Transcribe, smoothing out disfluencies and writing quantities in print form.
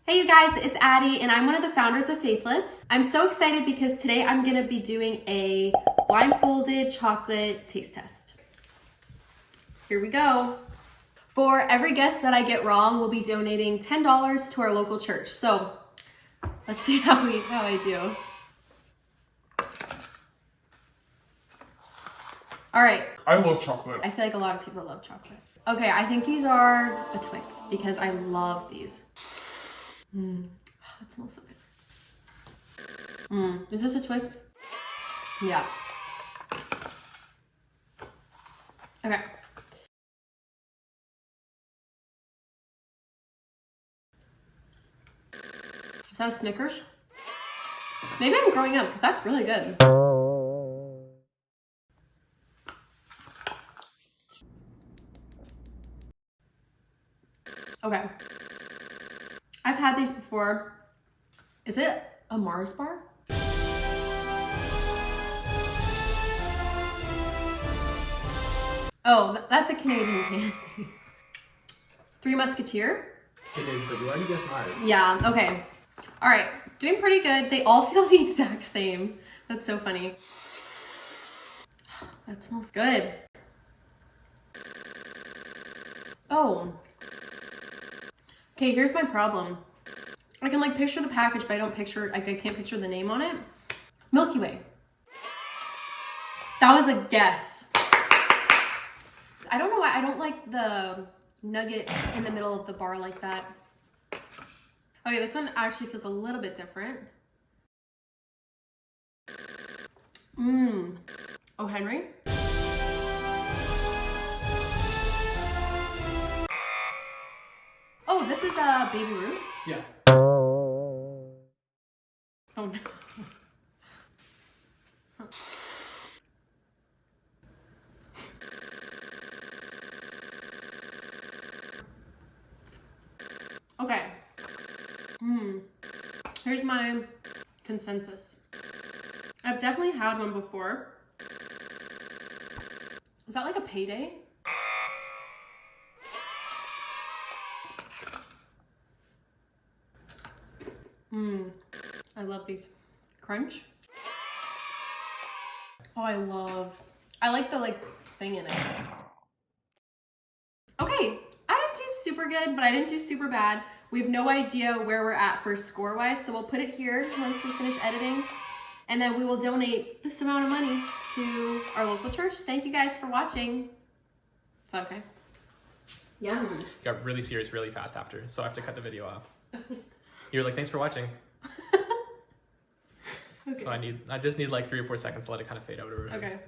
Hey you guys, it's Addie and I'm one of the founders of Faithlets. I'm so excited because today I'm gonna be doing a blindfolded chocolate taste test. Here we go. For every guess that I get wrong, we'll be donating $10 to our local church. So let's see how I do. All right. I love chocolate. I feel like a lot of people love chocolate. Okay, I think these are a Twix because I love these. That smells so good. Is this a Twix? Yeah. Okay. Is that a Snickers? Maybe I'm growing up because that's really good. Okay. I've had these before. Is it a Mars bar? Oh, that's a Canadian candy. Three Musketeer? It is, but you already guessed Mars. Yeah, okay. All right, doing pretty good. They all feel the exact same. That's so funny. That smells good. Oh. Okay, here's my problem. I can like picture the package, but I can't picture the name on it. Milky Way. That was a guess. I don't know why I don't like the nugget in the middle of the bar like that. Okay, this one actually feels a little bit different. Oh, Henry. Oh, this is Baby Ruth? Yeah. Oh no. Okay. Here's my consensus. I've definitely had one before. Is that like a payday? I love these. Crunch. Oh, I like the thing in it. Okay, I didn't do super good, but I didn't do super bad. We have no idea where we're at for score-wise, so we'll put it here once we finish editing, and then we will donate this amount of money to our local church. Thank you guys for watching. Is that okay? Yeah. Got really serious really fast after, so I have to cut the video off. You're like, thanks for watching. Okay. So I just need like 3 or 4 seconds to let it kind of fade out or whatever. Okay.